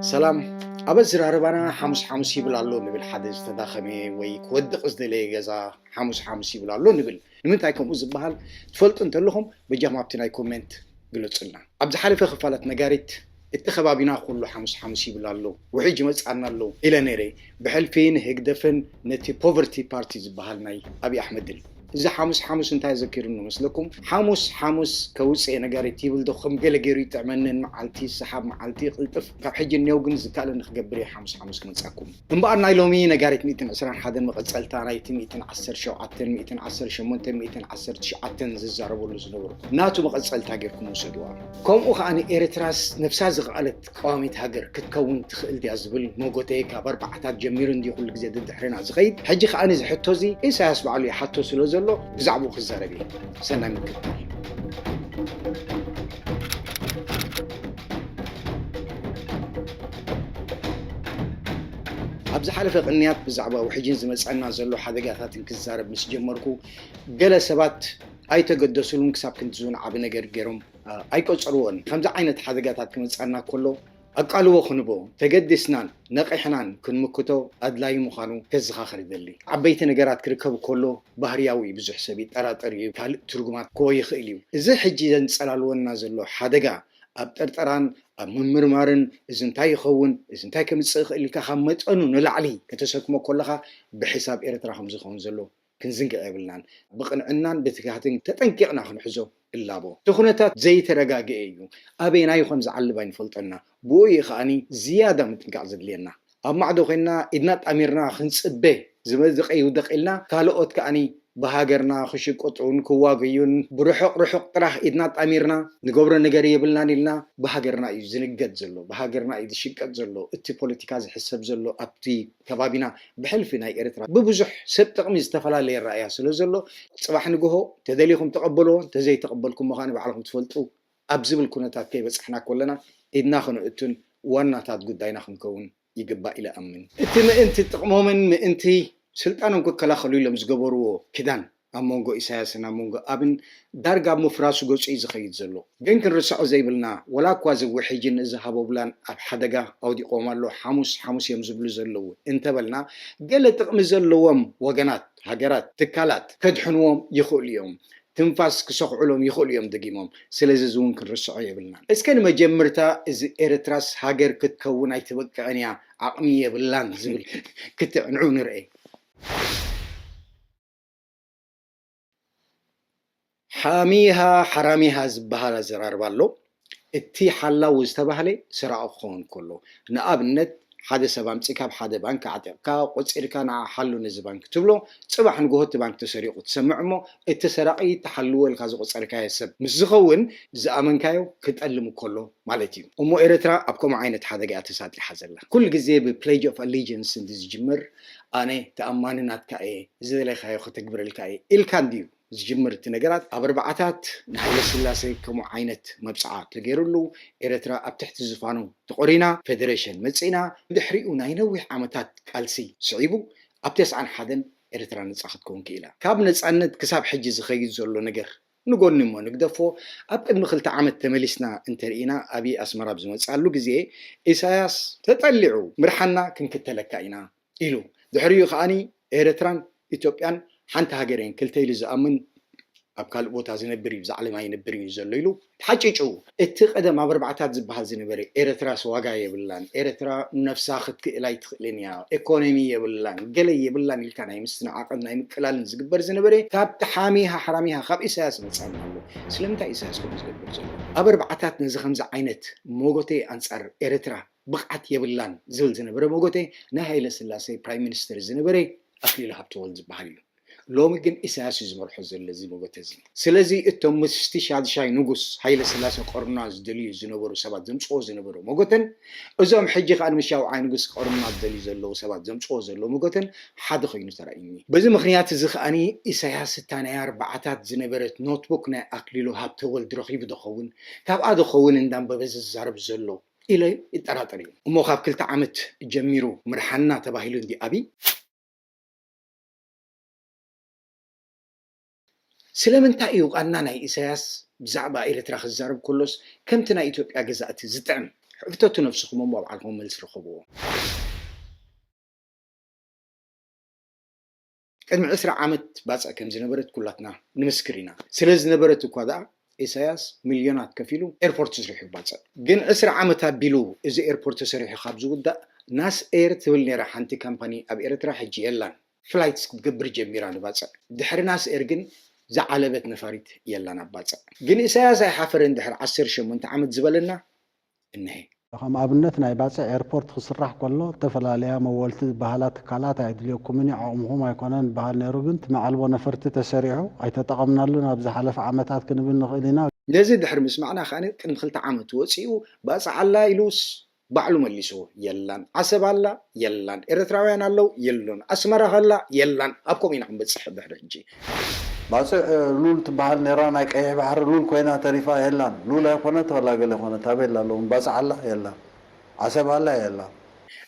سلام أبزر عربنا حمص يبلالو نبل حدث تداخمي ويكودق إزدلي جزا حمص يبلالو نبل نمنت أيكم أزبهال تفلت أنت لهم بجمع بتنا كومنت قلت لنا أبز حالف خفالة نجارت اتخبابنا كله حمص يبلالو وحيج مسألنا له إلى نيري بحلفين هيقدفن نتي poverty parties بهالناي أبي أحمد لي إذا حمص انتهى ذكرنا مثلكم حمص كوسع نجاري تيبل دخم جلجيري تعملن معلتي السحاب معلتي قلتف كاب حج النيوجن زكال نخجبري حمص كمتساكم من بعد نايلومي نجاري 210 حدا مقصلتا نايت 210 شوعتن 210 شمونتن 210 تشعتن ززاربو لزنور ناتو مقصلتا غيركم وسدوا كم أخاني إيرتراس نفسها زغالت قواميت هاجر كتكون تخيل دي أزبل موجوتي كبر بعتات جميرن دي كل جزء دحرنا زغيد حج خاني زحتوزي إيش هسمع لي حتى سلوز له بزعبو خزاربي سنة مكتل أبز حالة قنيات بزعبا وحجين زمسعنا زلو حدقاتات انكزارب مش جمركو قال سبات أي تقدسوا المكساب كنت زون عبنا جرجرهم أي كوتشروان خمسة عينة حدقاتات كمسعنا كله أقالوا خنبو تقدسنا نقحنان كن مكتو أدلاي مخانو كزخا خريدلي عبيت نجارات كركب كله بحرياوي بزح سبيت أراتري كال ترجمات كوي خيليو إذا حجي نسألون نازلو حدقة أبترتران مرمارن إزنتاي خون إزنتاي كمتسخ اللي كخمت أنو نلعلي كتسكمو كلها بحساب إيرترا خمسة خونزلو كنزنق قبلنا بقنعنان بتكاتن تتنكقنا خنحزو إلا بو تخنتات زي ترقاقي أيو أبينا يخون زعل بين فلطنا بوي خاني زيادة متنقع زدلينا أما عدو خينا إدنات أميرنا خنصبه زمزق أيو دقلنا كالوقت كأني بهاجرنا خشق قطعون كواقيون رحق طرح إدنات أميرنا نقبر النجاري يبلنا لنا بهاجرنا يزنقت زلو بهاجرنا يدشقت زلو اتي بوليتيكاز حسب زلو أبتي كبابنا بحلفنا إيرترا ببزح سبت قميز تفلا لي الرأي سلو زلو صباح نقوله تدليكم تقبلوا تزي تقبلكم مخاني بعلكم تفلتوا أبزب الكونتات كي بس إحنا كلنا إدنا خنو إتن وانا تات قدينا خنكون يقبا إلى أمن أنت تقمومن أنت سلطانهم كلا خلوا لهم زجبروا كدان أمونجو إسحاقنا أمونجو أبن درجة مفرش جوش إذا خيد زلوا جنكن رسعوا زي بلنا ولا كواز وحيجين إذا هبوا بلان حدقة أو دي قومان له حمص يمزبلوا زلوا انت بلنا قلت مزلوهم وجنات هجرات تكالات كدحنوهم يخول يوم تنفاس كسوق علوم يخول يوم دقيمهم سلززون كن رسعوا يبلنا إذا كان مجمرتا إذا إيرتراس هاجر كتكون أي تبقى أنيا عقمية بلان زبل كتعنون رأي حاميها حراميها زبها زرار بالو اتي حلا وزتبهلي سرع خون كله نقابنت حدا سبام تسكاب حدا بانك عتبكا قصير كان حلو نز بانك تبلو صباح نقوت بانك تسريق تسمعمو التسرقي تحلو الكاز قصير كاي سب مزخون زامن كايو كتقلمو كله مالتي امو ايرترا ابكم عينت حدا قاعد تساتلي حزله كل جزيه ببلاج اوف الليجنس اندز جمر انا تاماننات كاي زي لي خايو تكبر الكاي الكانديو زجمرت نجارات أبربعتات نحيل السلاسة كم عينت مبسعات تجيرلو إيرترا أبتحت الزفانو تقرينا فيدريشن متسينا دحريقنا ينوح عمتات كالسي صعيبو أبتس عن حدن إيرترا نتساخد كون كيلا كاب نتسأند كساب حجز خيج زولو نجر نقول نمو نقدفو أبقد مخلت عمت تملسنا انترينا أبي أسمر بزمت سألو جزيه إساياس تطلعو مرحنا كن كتلكاينا إلو دحريو خاني إيرتران إثيوبيان حنت هاجرين كلتي لزأمن أبكال بوتا زنبري بزعل ما ينبري زليلو حاجيجو اتقدم أبربعتات زبها زنبري إيرترا سواقايا بلان إيرترا نفسها خدك إلى يتخلينيا إيكونومية بلان قلية بلان اللي كان يمسنا عقدنا يمكلال نزقبر زنبري كاب تحاميها حراميها خاب إساس نتسأل الله سلمتا إساسكم نزقبر زنبري أبربعتات نزخمزة عينت موغوتي أنصار إيرترا بقعت يبلان زل زنبري موغوتي نهاية لسلاسي برايم مينستر زنبري أخلي هابتول زبهاليو لو ممكن إساس يزمر حزن الذي مبتزن سلزي التم مستشهد شاي نقص هاي لسلاسة قرناز دليل زنبرو سبات زمشو زنبرو مقتن أزام حجي عن مشاو عين نقص قرناز دليل زلو سبات زمشو زلو مقتن حد خينو ترى إني بزي مخنيات زخ أني إساس التانية أربعتات زنبرت نوت بوك نا أكليلو هابتول درخي بدخون كاب أدو خون اندام ببز الزرب زلو إلى التراتري ومو خاب كل تعمت جميرو مرحنا تباهيلون دي أبي سلمنتا يوقعنا ناي إساس بزعبا إيرترا خزارب كلوس كمتنا إثيوبيا جزأت زتعم حفتو نفسكم وما بعلكم ملس رخبوه قدم 10 عامت باصع كم زنبرت كلاتنا نمسكرينا سلاز نبرت كذا إساياس مليونات كفيلو إيربورت تسريح باصع جن 10 عامت بيلو إذا إيربورت تسريح خابز ودا ناس إير تولني راح أنتي كمباني أب إيرترا حجي يلان فلايتس تقبر جميران باصع دحر ناس إيرجن زعلبت نفاريت يلان باصع جن إساياس حافرن دحر 10 شمنت عامت زبلنا إنه ከም ኣብነት ናይ ባፅዕ ኤርፖርት ክስራሕ ከሎ ተፈላለያ መወልቲ ባህላት ካላት ኣይድልየኩምን ዓቕምኩም ኣይኮነን ባህል ነይሩ ግን ትመዓልቦ ነፈርቲ ተሰሪዑ ኣይተጠቐምናሉን ኣብ ዝሓለፈ ዓመታት ክንብል ንኽእል ኢና ነዚ ድሕሪ ምስማዕና ኸነ ቅድሚ 2 ዓመት ወፂኡ ባፅዕ ኣላ ኢሉስ ባዕሉ መሊሱ የላን ዓሰብ ኣላ የላን ኤርትራውያን ኣለው የሉን ኣስመራ ኸላ የላን ኣብ ከምኡ ኢና ክንበፅሕ ድሕሪ ሕጂ ባፅዕ ሉል ትበሃል ነራ ናይ ቀይሕ ባሕሪ ሉል ኮይና ተሪፋ የላን ሉል ኣይኮነት ወላ ገለ ይኮነት ኣበየላ ኣለዎም ባፅዕ ኣላ የላን ዓሰብ ኣላ የላን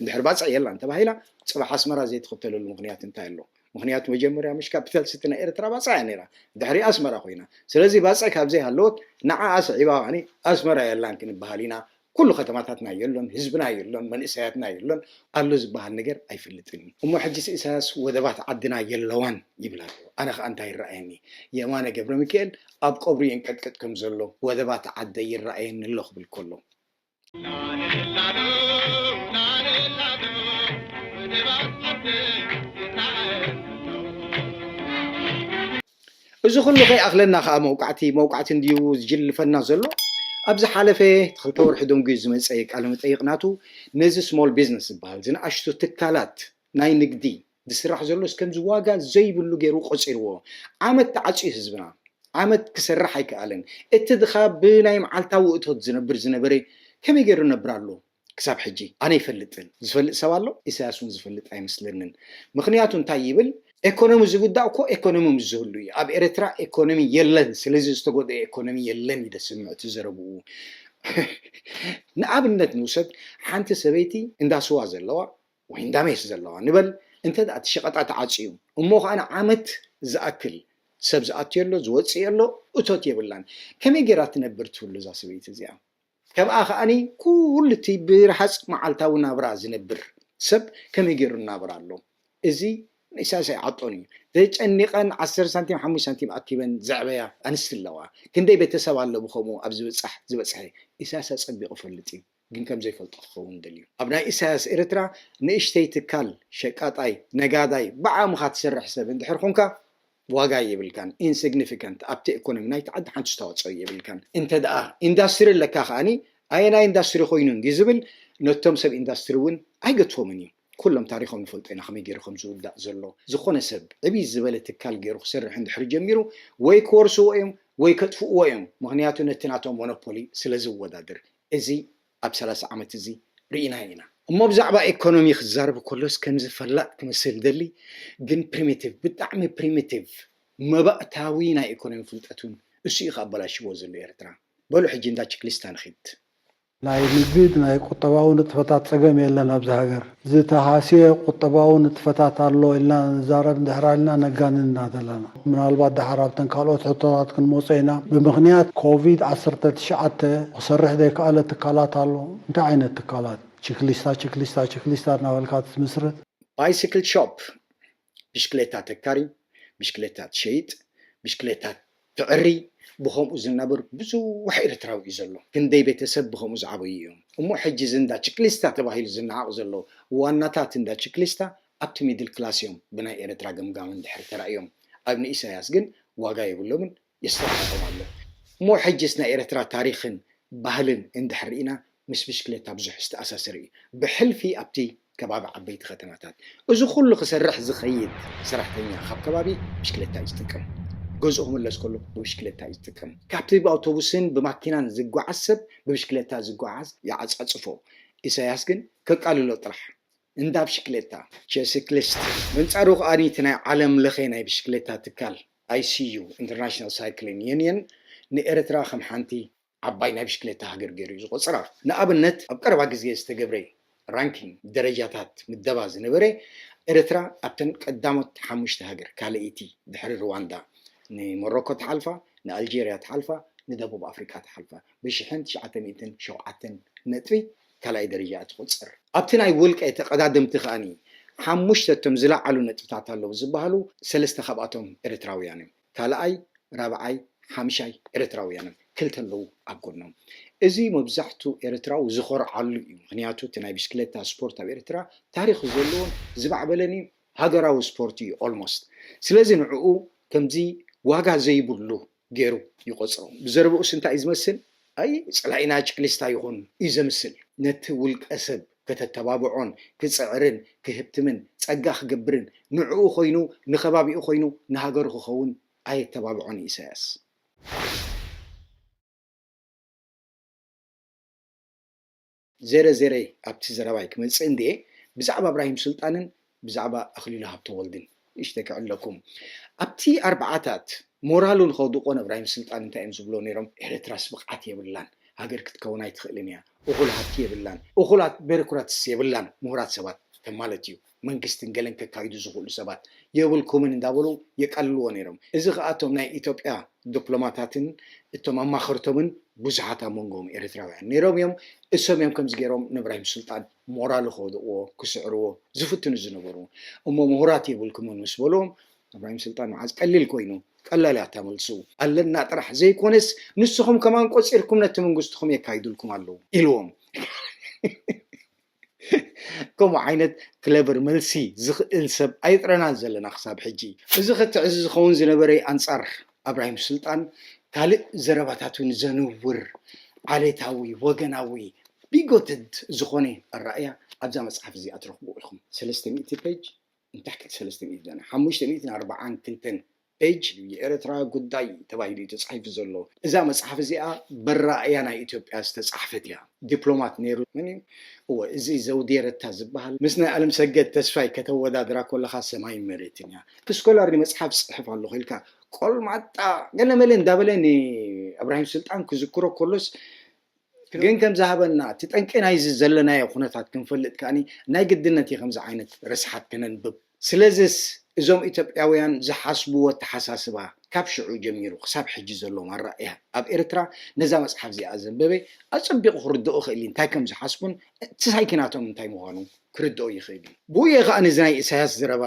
ድሕሪ ባፅዕ የላን ተባሂላ ፅባሕ ኣስመራ ዘይትኽተለሉ ምክንያት እንታይ ኣሎ ምክንያቱ መጀመርያ ምሽ ካፒታል ሲቲና ኤርትራ ባፅዕ እያ ነይራ ድሕሪ ኣስመራ ኮይና ስለዚ ባፅዕ ካብዘይ ሃለወት ንዓዓ ስዒባ ዋኒ ኣስመራ የላን ክንበሃል ኢና ኩሉ ከተማታትና የሎን ህዝብና የሎን መንእሰያትና የሎን ኣሎ ዝበሃል ነገር ኣይፍልጥን እሞ ሕጂስ ኢሳያስ ወደባት ዓድና የለዋን ይብላሉ ኣነ ኸ እንታይ ይረኣየኒ የማነ ገብረ ሚካኤል ኣብ ቀብሪ የንቀጥቀጥ ከም ዘሎ ወደባት ዓደ ይረኣየኒ ኣሎ ክብል ከሎ እዚ ኩሉ ከይኣኽለና ከዓ መውቃዕቲ እንድዩ ዝጅልፈና ዘሎ ኣብዚ ሓለፈ ተኽልተ ወርሒ ደንጉ ዝመፀ ቃለ መጠይቅናቱ ነዚ ስሞል ቢዝነስ ዝበሃል ዝነኣሽቱ ትካላት ናይ ንግዲ ዝስራሕ ዘሎ እስከምዚ ዋጋ ዘይብሉ ገይሩ ቆፂርዎ ዓመት ተዓፅዩ ህዝብና ዓመት ክሰርሕ ኣይከኣለን እቲ ድኻ ብናይ መዓልታዊ እቶት ዝነበረ ከመይ ገይሩ ነብር ኣሎ ክሳብ ሕጂ ኣነ ይፈልጥን ዝፈልጥ ሰብ ኣሎ ኢሳያስ እውን ዝፈልጥ ኣይመስለንን ምክንያቱ እንታይ ይብል ኢኮኖሚ ዝጉዳእ እኮ ኢኮኖሚ ምዝህሉ እዩ ኣብ ኤርትራ ኢኮኖሚ የለን ስለዚ ዝተጎድአ ኢኮኖሚ የለን ይደስምዕ ትዘረብኡ ንኣብነት ንውሰድ ሓንቲ ሰበይቲ እንዳስዋ ዘለዋ ወይ እንዳሜስ ዘለዋ ንበል እንተ ደኣ እቲ ሸቐጣ ተዓፅዩ እሞ ከዓነ ዓመት ዝኣክል ሰብ ዝኣትየሎ ዝወፅየሎ እቶት የብላን ከመይ ጌራ ትነብር ትብሉ እዛ ሰበይቲ እዚኣ ከምኣ ከዓኒ ኩሉ እቲ ብረሓፅ መዓልታዊ ናብራ ዝነብር ሰብ ከመይ ገይሩ እናብር ኣሎ እዚ ኢሳያስ ኣይዓጦን እዩ ተጨኒቐን 10 ሳንቲም 5 ሳንቲም ኣኪበን ዘዕበያ ኣንስቲ ኣለዋ ክንደይ ቤተሰብ ኣሎ ብከምኡ ኣብ ዝበፅሐ ኢሳያስ ፀቢቑ ፈልጥ እዩ ግን ከም ዘይፈልጦ ክኸውን ደልዩ ኣብ ናይ ኢሳያስ ኤርትራ ንእሽተይ ትካል ሸቃጣይ ነጋዳይ ብዓሙኻ ትሰርሕ ሰብ እንድሕር ኮንካ ዋጋ የብልካን ኢንሲግኒፊካንት ኣብቲ ኢኮኖሚ ናይቲ ዓዲ ሓንቲ ዝተዋፅኦ የብልካን እንተ ደኣ ኢንዳስትሪ ኣለካ ከዓኒ ኣየናይ ኢንዳስትሪ ኮይኑ እንዲ ዝብል ነቶም ሰብ ኢንዳስትሪ እውን ኣይገድፎምን እዩ ኩሎም ታሪኮም ንፈልጦ ኢና ከመይ ገይሩ ከም ዝውዳእ ዘሎ ዝኾነ ሰብ ዕብይ ዝበለ ትካል ገይሩ ክሰርሕ እንድሕር ጀሚሩ ወይ ክወርስዎ እዮም ወይ ከጥፍእዎ እዮም ምክንያቱ ነቲ ናቶም ሞኖፖሊ ስለ ዝወዳድር እዚ ኣብ 30 ዓመት እዚ ርኢና ኢና እሞ ብዛዕባ ኢኮኖሚ ክዛረብ ከሎስ ከም ዝፈላጥ ክመስል ደሊ ግን ፕሪሚቲቭ ብጣዕሚ ፕሪሚቲቭ መባእታዊ ናይ ኢኮኖሚ ፍልጠቱን እሱ እዩ ከኣበላሽዎ ዘሎ ኤርትራ በሉ ሕጂ እንዳ ችክሊስታ ንኺድ ናይ ንግድ ናይ ቁጠባዊ ንጥፈታት ፀገም የለን ኣብዚ ሃገር ዝተሃስየ ቁጠባዊ ንጥፈታት ኣሎ ኢልና ንዛረብ እንድሕር ኢልና ነጋንና ዘለና ምናልባት ድሓር ኣብተን ካልኦት ሕቶታት ክንመፁ ኢና ብምክንያት ኮቪድ-19 ክሰርሕ ዘይከኣለ ትካላት ኣሎ እንታይ ዓይነት ትካላት ችክሊስታ እናበልካ ትምስርት ባይስክል ሾፕ ብሽክሌታ ተካሪ ብሽክሌታ ትሸይጥ ብሽክሌታ ትዕሪ ብከምኡ ዝነብር ብዙሕ ኤርትራዊ እዩ ዘሎ ክንደይ ቤተሰብ ብከምኡ ዝዓበዩ እዮም እሞ ሕጂ እንዳ ችክሊስታ ተባሂሉ ዝነዓቕ ዘሎ ዋናታት እንዳ ችክሊስታ ኣብቲ ሚድል ክላስ እዮም ብናይ ኤርትራ ገምጋም እንድሕር ተራእዮም ኣብ ንኢሳያስ ግን ዋጋ የብሎምን የስተኻኸም ኣሎ እሞ ሕጂስ ናይ ኤርትራ ታሪክን ባህልን እንድሕር ርኢና ምስ ብሽክሌታ ብዙሕ ዝተኣሳሰረ እዩ ብሕልፊ ኣብቲ ከባቢ ዓበይቲ ከተማታት እዚ ኩሉ ክሰርሕ ዝኸይድ ሰራሕተኛ ካብ ከባቢ ብሽክሌታ እዩ ዝጥቀም ገዝኡ ክምለስ ከሎ ብብሽክሌታ እዩ ዝጥቀም ካብቲ ብኣውቶቡስን ብማኪናን ዝጓዓዝ ሰብ ብብሽክሌታ ዝጓዓዝ ይዓፃፅፎ ኢሳያስ ግን ከቃልሎ ጥራሕ እንዳ ብሽክሌታ ቼሲክሊስት ምንፃሩ ከዓኒ እቲ ናይ ዓለም ለኸ ናይ ብሽክሌታ ትካል ICU ኢንተርናሽናል ሳይክሊንግ ዩኒየን ንኤርትራ ከም ሓንቲ ዓባይ ናይ ብሽክሌታ ሃገር ገይሩ እዩ ዝቆፅራ ንኣብነት ኣብ ቀረባ ግዜ ዝተገብረ ራንኪንግ ደረጃታት ምደባ ዝነበረ ኤርትራ ኣብተን ቀዳሞት 5 ሃገር ካልአይቲ ድሕሪ ሩዋንዳ ንሞሮኮ ተሓልፋ ንኣልጄርያ ተሓልፋ ندبوب أفريقيا تحلفها بشحن 907 نتوي كلاي درجة تقصر أبتنا يقولك أي تقدم تخاني حمشت تمزلع على نتفتات اللو زبالو سلست خباتهم إريتراويان كلاي رابعي حمشاي إريتراويان كلت اللو أقولنا إزي مبزحتو إريتراو زخور علو مغنياتو تناي بسكليتا سبورتا بإريترا تاريخ زلون زبع بلني هاجراو سبورتي almost سلازي نعقو كمزي واقع زي بلو جيرو يقصرو بزربو سنتا إزمسل أي صلاحينا تشكليستا يكون إذا مثل نتولك أسب كتتبابعون كتصعرن كهبتمن تصقا خجبرن نعو خوينو نخبابي خوينو نهاجر خون أي تبابعون إساس زيري أبتي زرابايك من سندي بزعبا إبراهيم سلطانن بزعبا أخليل هابتو ولدن اشتكى لكم أبتي أربعاتات مورالون خودقون إبراهيم سلطان انتا يمزبلو نيرم إريتراس بقعت يبلان هاجر كتكونا يتخلينيا أخولات يبلان أخولات بيركرات يبلان مهرات سبات كمالتيو منكستن قلن كايدو زغول سبات يبلكم من دابلو يقللو نيرم إذا خاطهم ناي إثيوبيا دبلوماتاتن اتوم أما خرطومن بزحاتا منغوم إريتراويان نيرم يوم اسم يوم كمزجيروم إبراهيم سلطان مورال خودقو كسعرو زفتن زنبرو أما مهرات يبلكم مسبلوم إبراهيم سلطان عايز قليل كوينو قلل يعتملسو قللنا طرح زي كونس نسخم كمان قصيركم نتمنغستكم يكايدلكم الله إلوم كم عينت كليبر ملسي زخل سب أيطرنا زلنا خصاب حجي زخت عز خون زنبري أنصار إبراهيم سلطان قال زرباتاتون زنور عليتاوي وجناوي بيجوتد زخوني الرأي أبزا مصحف زي أترك بقولكم 300 بيج انتحكي 300 دنا 540 كلتن بيج የኤርትራ ጉዳይ ተባሂሉ ተጻሒፉ ዘሎ እዛ መጽሓፍ እዚኣ በራእያ ናይ ኢትዮጵያ ዝተጻሕፈት እያ ዲፕሎማት ነይሩ ወይ እዚ ዘውዴረታ ዝበሃል ምስ ናይ ዓለም ሰገድ ተስፋይ ከተወዳድራ ከለኻ ሰማይ መሬትን እያ ክስኮላር መጽሓፍ ጽሕፍ ኣሎ ኺልካ ቆልማጣ ገለ መለ እንዳበለኒ ኢብራሂም ስልጣን ክዝክሮ ከሎስ ግን ከም ዝሃበና ትጠንቀና ይዝ ዘለናዮ ኩነታት ክንፈልጥ ከኒ ናይ ግድነት ከምዚ ዓይነት ርስሓት ከነንብብ ስለዚስ እዞም ኢትዮጵያውያን ዝሓስብዎ ተሓሳስባ ካብ ሽዑ ጀሚሩ ክሳብ ሕጂ ዘሎ ማራእያ ኣብ ኤርትራ ነዛ መጽሓፍ እዚኣ ዘንበበ ኣጸቢቑ ክርድኦ ክእል እንታይ ከም ዝሓስቡን ትሳይኪናቶም እንታይ ምዃኑ ክርድኦ ይኽእል ብኡየ ከዓ ነዚ ናይ ኢሳያስ ዝረባ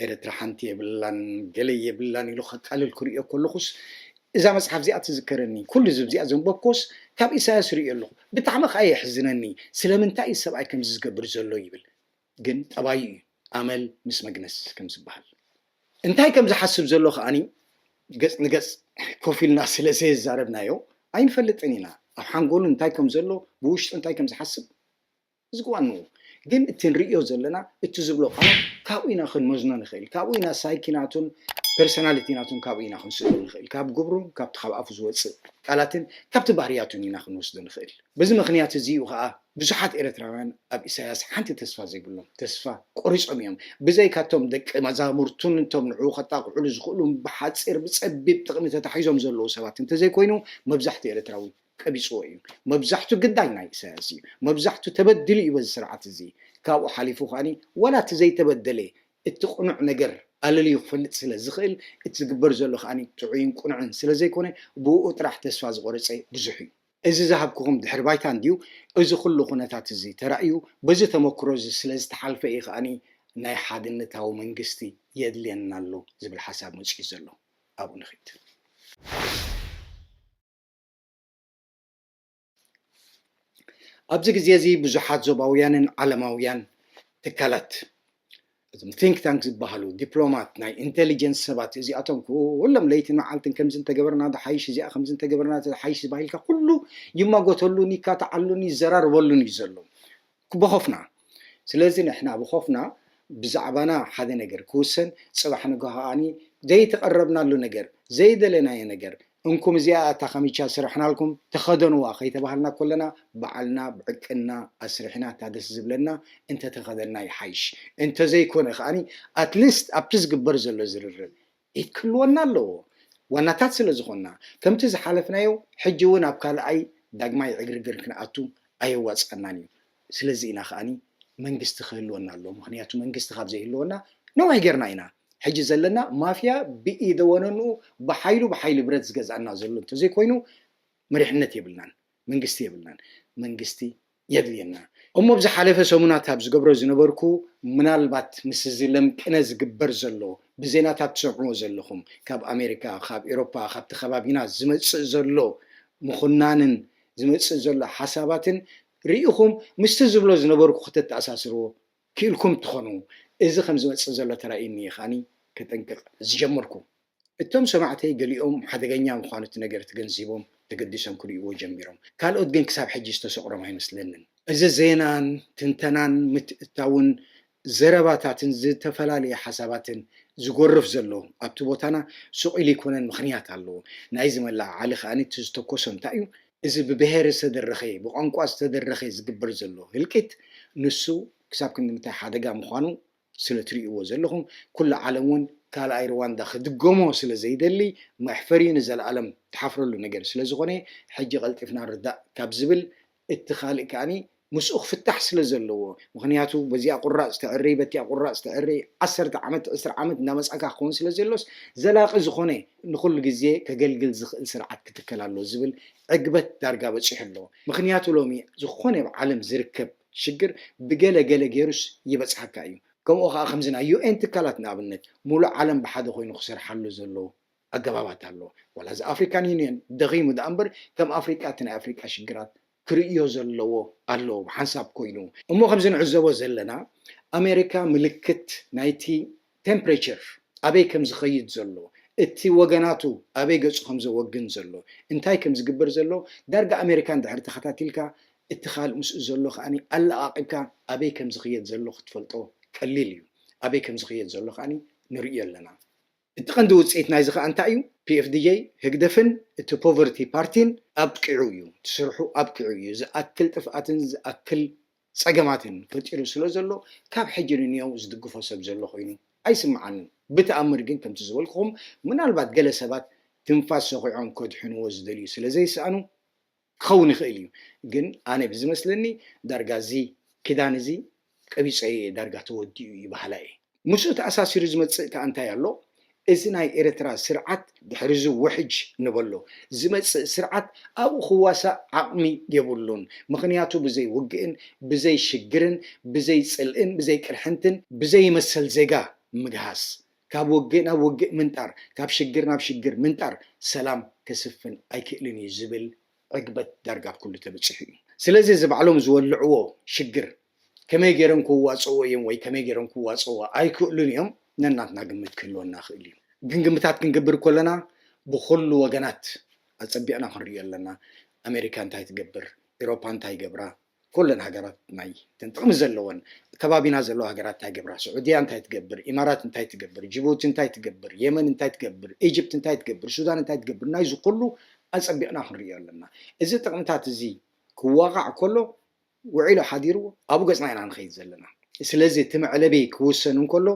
ኤርትራ ሓንቲ የብላን ገለ የብላን ኢሉ ከቃልል ክሪኦ ከለኹስ እዛ መጽሓፍ እዚኣ ትዝከረኒ ኩሉ ዝብዚኣ ዘንበብኮስ ካብ ኢሳያስ ሪኦ ኣለኹ ብጣዕሚ ከዓ የሕዝነኒ ስለምንታይ ሰብኣይ ከም ዝገብር ዘሎ ይብል ግን ጠባዩ እዩ أمل مس مجنس كم سبحان انتهي كم زحسب زلو خاني قص نقص كوفي الناس اللي زي زاربنا يو عين فلتنينا حنقول انتهي كم زلو بوش انتهي كم زحسب زقوانو جن التنريو زلنا التزبلو أنا كاوينا خن مزنا نخيل كاوينا سايكيناتون personality كاوينا خن سلو نخيل كاب جبرو كاب تخاب أفوز واتس قالتن كاب تبارياتون يناخن وسد نخيل بس مخنيات زيو خا بزحات إريتراويان أب إساياس حنتي تسفى زي بلهم تسفى قريش أميهم بزي كاتهم دك مزامرتون انتم نعوخ تاقعوا لزخولهم بحاد سير بتسبب تقني تتحيزهم زلو سوات انت زي كوينو مبزحت إريتراوي كبيسوي مبزحتو قداينا إساياسي مبزحتو تبدلي يوز سرعة زي كاو حليفو خاني ولا تزي تبدلي التقنع نجر قال لي يخفلت سلا زخيل اتقبر زلو خاني تعين قنعن سلا زي كوني بو طرح تسفى زغورصي بزحي إذا ذهبكم دحر بايتان ديو إذا كل خناتات زي ترأيو بزي تمكروز سلاز تحالف إيخ أني ناي حادنتا ومنجستي يدلي أنالو زي بالحساب مجكي زلو أبو نخيت أبزيك زيزي بزحات زباويان علماويان تكالات think tanks بحالو دبلومات ناي intelligence سبات إذا أتوم كلهم ليتنا عالتن كم زنت جبرنا ده حيش إذا أخم زنت جبرنا ده حيش بايلك كله يما قتلوني كاتعلوني زرار ولوني زلوا بخوفنا سلازين إحنا بخوفنا بزعبنا حدا نجر كوسن صباحنا جهاني زي تقربنا له نجر زي دلنا ينجر انكم زيادة خميشة سرحنا لكم تخدنوا واخي تبهلنا كلنا بعلنا بعكنا اسرحنا تادس زبلنا انت تخدنا يحيش انت زي كون خاني اتليست ابتز قبرز له زرر يكلونا له وانا تاتسل زخنا كم تز حالفنايو حجونا بكال اي داغما يغرغر كناتو اي واصناني سلازينا خاني منغست خلونا له مخنياتو منغست خاب زي لونا نو هيغرنا اينا ሕጂ ዘለና ማፍያ ብኢደወነኑ ብሓይሉ ብረት ዝገዛእና ዘሎ እንተዘይ ኮይኑ መሪሕነት የብልናን መንግስቲ የብልናን መንግስቲ የድልየና እሞ ብዝሓለፈ ሰሙናት ኣብ ዝገብሮ ዝነበርኩ ምናልባት ምስ ዝለምቅነ ዝግበር ዘሎ ብዜናታት ትሰምዕዎ ዘለኹም ካብ ኣሜሪካ ካብ ኤውሮፓ ካብቲ ከባቢና ዝመፅእ ዘሎ ምኹናንን ዝመፅእ ዘሎ ሓሳባትን ርኢኹም ምስቲ ዝብሎ ዝነበርኩ ክተተኣሳስርዎ ክኢልኩም ትኾኑ እዚ ከም ዝመፅእ ዘሎ ተራእይኒ ኻኒ ከጠንቅቕ ዝጀመርኩ እቶም ሰማዕተይ ገሊኦም ሓደገኛ ምዃኑ እቲ ነገር ተገንዚቦም ተገዲሶም ክሪእዎ ጀሚሮም ካልኦት ግን ክሳብ ሕጂ ዝተሰቑሮም ኣይመስለንን እዚ ዜናን ትንተናን ምትእታውን ዘረባታትን ዝተፈላለየ ሓሳባትን ዝጎርፍ ዘሎ ኣብቲ ቦታና ሱቂል ይኮነን ምኽንያት ኣለዎ ናይ ዝመላእ ዓሊ ከዓኒ እቲ ዝተኮሶ እንታይ እዩ እዚ ብብሄር ዝተደረኸ ብቋንቋ ዝተደረኸ ዝግበር ዘሎ ህልቂት ንሱ ክሳብ ክንምንታይ ሓደጋ ምዃኑ ስለ ትሪእዎ ዘለኹም ኩሉ ዓለም እውን ካልኣይ ሩዋንዳ ክድገሞ ስለ ዘይደሊ መሕፈሪ ንዘለኣለም ተሓፍረሉ ነገር ስለ ዝኾነ ሕጂ ቀልጢፍና ርዳእ ካብ ዝብል እቲ ካልእ ከዓኒ ምስኡ ክፍታሕ ስለ ዘለዎ ምክንያቱ በዚኣ ቁራፅ ዝተዕሪ በቲኣ ቁራፅ ዝተዕሪ 10 ዓመት 20 ዓመት እናመፃካ ክኸውን ስለ ዘሎስ ዘላቂ ዝኾነ ንኩሉ ግዜ ከገልግል ዝኽእል ስርዓት ክትከል ኣሎ ዝብል ዕግበት ዳርጋ በፂሑ ኣሎ ምክንያቱ ሎሚ ዝኾነ ብዓለም ዝርከብ ሽግር ብገለገለ ገይሩስ ይበፅሐካ እዩ ከምኡ ከዓ ከምዝና ዩኤን ትካላት ንኣብነት ሙሉእ ዓለም ብሓደ ኮይኑ ክሰርሓሉ ዘሎ ኣገባባት ኣሎ ዋላ እዚ ኣፍሪካን ዩኒየን ደኺሙ ዳ እምበር ከም ኣፍሪቃ እቲ ናይ ኣፍሪቃ ሽግራት ክርእዮ ዘለዎ ኣሎ ብሓንሳብ ኮይኑ እሞ ከምዚ ንዕዘቦ ዘለና ኣሜሪካ ምልክት ናይቲ ቴምፕሬቸር ኣበይ ከም ዝኸይድ ዘሎ እቲ ወገናቱ ኣበይ ገፁ ከም ዘወግን ዘሎ እንታይ ከም ዝግበር ዘሎ ዳርጋ ኣሜሪካ እንድሕር ተኸታቲልካ እቲ ካልእ ምስኡ ዘሎ ከዓኒ ኣለቓቂብካ ኣበይ ከም ዝኽየድ ዘሎ ክትፈልጦ ቀሊል እዩ ኣበይ ከም ዝኽየድ ዘሎ ከዓኒ ንሪኦ ኣለና እቲ ቀንዲ ውፅኢት ናይዚ ከዓ እንታይ እዩ ፒኤፍዲጄ ህግደፍን እቲ ፖቨርቲ ፓርቲን ኣብቂዑ እዩ ትስርሑ ኣብቂዑ እዩ ዝኣክል ጥፍኣትን ዝኣክል ፀገማትን ፈጢሩ ስለ ዘሎ ካብ ሕጂ ንኒኦ ዝድግፎ ሰብ ዘሎ ኮይኑ ኣይስምዓንን ብተኣምር ግን ከምቲ ዝበልኩኹም ምናልባት ገለ ሰባት ትንፋስ ሰኺዖም ከድሕንዎ ዝደልዩ ስለዘይሰኣኑ ክኸውን ይኽእል እዩ ግን ኣነ ብዝመስለኒ ዳርጋ እዚ ክዳን እዚ ቀቢፀየ ዳርጋ ተወዲኡ ይበሃላ እየ ምስኡ ተኣሳሲሩ ዝመፅእ ከዓ እንታይ ኣሎ እዚ ናይ ኤርትራ ስርዓት ድሕሪ ዝውሕጅ ንበሎ ዝመፅእ ስርዓት ኣብኡ ክዋሳእ ዓቕሚ የብሉን ምክንያቱ ብዘይ ውግእን ብዘይ ሽግርን ብዘይ ፅልእን ብዘይ ቅርሕንትን ብዘይ መሰል ዜጋ ምግሃስ ካብ ውግእ ናብ ውግእ ምንጣር ካብ ሽግር ናብ ሽግር ምንጣር ሰላም ከስፍን ኣይክእልን እዩ ዝብል ዕግበት ዳርጋ ኩሉ ተበፂሑ እዩ ስለዚ ዝባዕሎም ዝወልዕዎ ሽግር ከመይ ገይሮም ክዋፅዎ እዮም ወይ ከመይ ገይሮም ክዋፅዎ ኣይክእሉን እዮም ነናትና ግምት ክህልወና ክእል እዩ ግን ግምታት ክንገብር ከለና ብኩሉ ወገናት ኣፀቢዕና ክንሪኦ ኣለና ኣሜሪካ እንታይ ትገብር ኤውሮፓ እንታይ ይገብራ ኩለን ሃገራት ናይ ጥቕሚ ዘለወን ከባቢና ዘለዋ ሃገራት እንታይ ገብራ ስዑድያ እንታይ ትገብር ኢማራት እንታይ ትገብር ጅቡቲ እንታይ ትገብር የመን እንታይ ትገብር ኢጅፕት እንታይ ትገብር ሱዳን እንታይ ትገብር ናይ ዝኩሉ ኣፀቢዕና ክንሪኦ ኣለና እዚ ጥቕምታት እዚ ክዋቃዕ ከሎ ውዒሉ ሓዲሩ ኣብኡ ገፅና ኢና ንኸይድ ዘለና ስለዚ እቲ መዕለቢ ክውሰን እንከሎ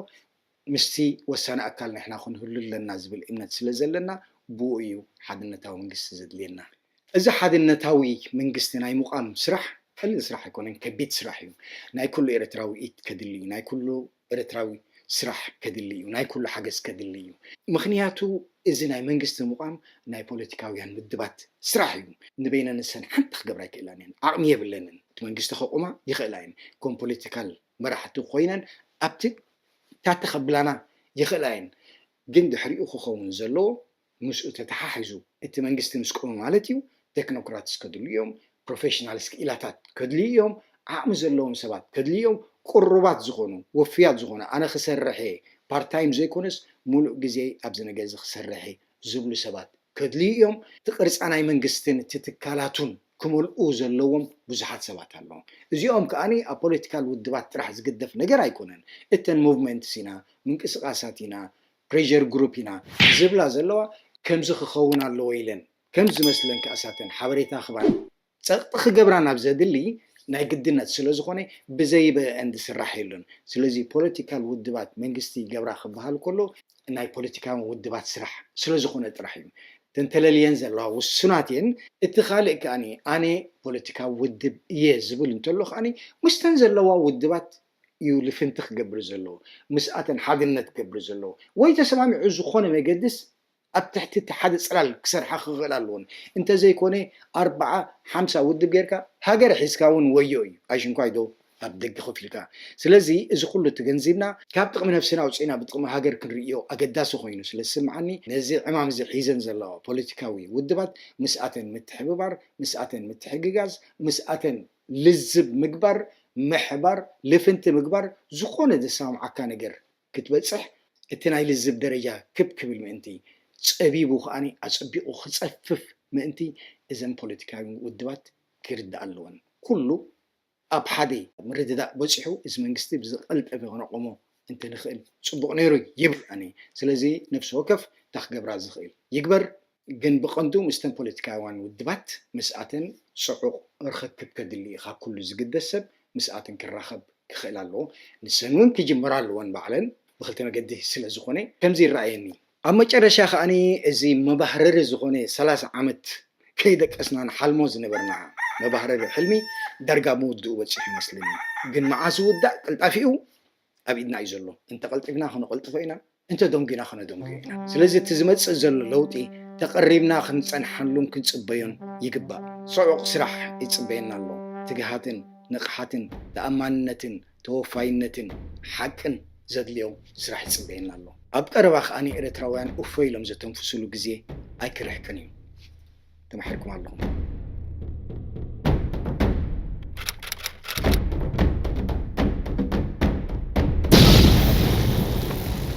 ምስቲ ወሳኒ ኣካል ንሕና ክንህሉ ኣለና ዝብል እምነት ስለ ዘለና ብኡ እዩ ሓድነታዊ መንግስቲ ዘድልየና እዚ ሓድነታዊ መንግስቲ ናይ ምቋም ስራሕ ቀሊል ስራሕ ኣይኮነን ከቢድ ስራሕ እዩ ናይ ኩሉ ኤርትራዊ ኢድ ከድሊ እዩ ናይ ኩሉ ኤርትራዊ ስራሕ ከድሊ እዩ ናይ ኩሉ ሓገዝ ከድሊ እዩ ምክንያቱ እዚ ናይ መንግስቲ ምቋም ናይ ፖለቲካውያን ምድባት ስራሕ እዩ ንበይነ ንሰን ሓንቲ ክገብራ ይክእላን እየን ዓቕሚ የብለንን እቲ መንግስቲ ከቁማ ይኽእላ እየን ከም ፖለቲካል መራሕቲ ኮይነን ኣብቲ ታተኸብላና ይኽእላ እየን ግን ድሕሪኡ ክኸውን ዘለዎ ምስኡ ተተሓሒዙ እቲ መንግስቲ ምስ ቆሙ ማለት እዩ ቴክኖክራትስ ከድልዩ እዮም ፕሮፌሽናልስ ክኢላታት ከድልዩ እዮም ዓቕሚ ዘለዎም ሰባት ከድልዩ እዮም ቁሩባት ዝኾኑ ወፍያት ዝኾኑ ኣነ ክሰርሐ ፓርታይም ዘይኮነስ ሙሉእ ግዜ ኣብዚ ነገር እዚ ክሰርሐ ዝብሉ ሰባት ከድልዩ እዮም እቲ ቅርፃ ናይ መንግስትን እቲ ትካላቱን ክመልኡ ዘለዎም ብዙሓት ሰባት ኣለዎም እዚኦም ከዓኒ ኣብ ፖለቲካል ውድባት ጥራሕ ዝግደፍ ነገር ኣይኮነን እተን ሙቭመንትስ ኢና ምንቅስቃሳት ኢና ፕሬዠር ግሩፕ ኢና ዝብላ ዘለዋ ከምዚ ክኸውን ኣለዎ ኢለን ከምዚ መስለን ከኣሳተን ሓበሬታ ክባን ፀቕጢ ክገብራ ናብ ዘድሊ ናይ ግድነት ስለ ዝኾነ ብዘይበአን ዝስራሕ የለን ስለዚ ፖለቲካል ውድባት መንግስቲ ገብራ ክበሃል ከሎ ናይ ፖለቲካዊ ውድባት ስራሕ ስለ ዝኾነ ጥራሕ እዩ ተንተለልየን ዘለዋ ውሱናት እየን እቲ ካልእ ከዓኒ ኣነ ፖለቲካዊ ውድብ እየ ዝብል እንተሎ ከዓኒ ምስተን ዘለዋ ውድባት እዩ ልፍንቲ ክገብር ዘሎ ምስኣተን ሓድነት ክገብር ዘሎ ወይ ተሰማሚዑ ዝኾነ መገድስ ኣብ ትሕቲ እቲ ሓደ ፅላል ክሰርሓ ክኽእል ኣለዎን እንተዘይኮነ 40-50 ውድብ ጌርካ ሃገር ሒዝካ እውን ወዮ እዩ ኣይሽንኳይ ዶ ኣብ ደገ ከፊልካ ስለዚ እዚ ኩሉ ተገንዚብና ካብ ጥቕሚ ነፍስና ውፅኢና ብጥቕሚ ሃገር ክንርእዮ ኣገዳሲ ኮይኑ ስለዝስምዓኒ ነዚ ዕማም እዚ ሒዘን ዘለዋ ፖለቲካዊ ውድባት ምስኣተን ምትሕብባር ምስኣተን ምትሕግጋዝ ምስኣተን ልዝብ ምግባር ምሕባር ልፍንቲ ምግባር ዝኾነ ዘሰማምዓካ ነገር ክትበፅሕ እቲ ናይ ልዝብ ደረጃ ክብል ምእንቲ ፀቢቡ ከዓኒ ኣፀቢቑ ክፀፍፍ ምእንቲ እዘን ፖለቲካዊ ውድባት ክርዳእ ኣለወን ኩሉ ኣብ ሓደ ምርድዳእ በፂሑ እዚ መንግስቲ ብዝቐልጠፈ ክነቆሞ እንተንኽእል ፅቡቕ ነይሩ ይብል ኣነ ስለዚ ነፍሲ ወከፍ እንታ ክገብራ ዝኽእል ይግበር ግን ብቐንዱ ምስተን ፖለቲካውያን ውድባት ምስኣተን ፅዑቕ ርክክብ ከድሊ ካብ ኩሉ ዝግደስ ሰብ ምስኣተን ክራኸብ ክኽእል ኣለዎ ንሰን እውን ክጅምራ ኣለወን ባዕለን ብክልተ መገዲ ስለ ዝኾነ ከምዚ ይረኣየኒ ኣብ መጨረሻ ከዓኒ እዚ መባህረሪ ዝኾነ 30 ዓመት ከይደቀስና ንሓልሞ ዝነበርና መባህረሪ ሕልሚ ዳርጋ ምውድኡ በፂሑ ይመስለኒ ግን መዓዝ ውዳእ ቅልጣፊኡ ኣብ ኢድና እዩ ዘሎ እንተቐልጢፍና ክነቐልጥፎ ኢና እንተ ደንጊና ክነደንግዮ ኢና ስለዚ እቲ ዝመፅእ ዘሎ ለውጢ ተቐሪብና ክንፀንሓሉን ክንፅበዮን ይግባእ ፅዑቕ ስራሕ ይፅበየና ኣሎ ትግሃትን ንቕሓትን ተኣማንነትን ተወፋይነትን ሓቅን ዘድልዮ ስራሕ ይፅበየና ኣሎ ኣብ ቀረባ ከዓኒ ኤርትራውያን እፎ ኢሎም ዘተንፍስሉ ግዜ ኣይክርሕቅን እዩ ተማሒርኩም ኣለኹም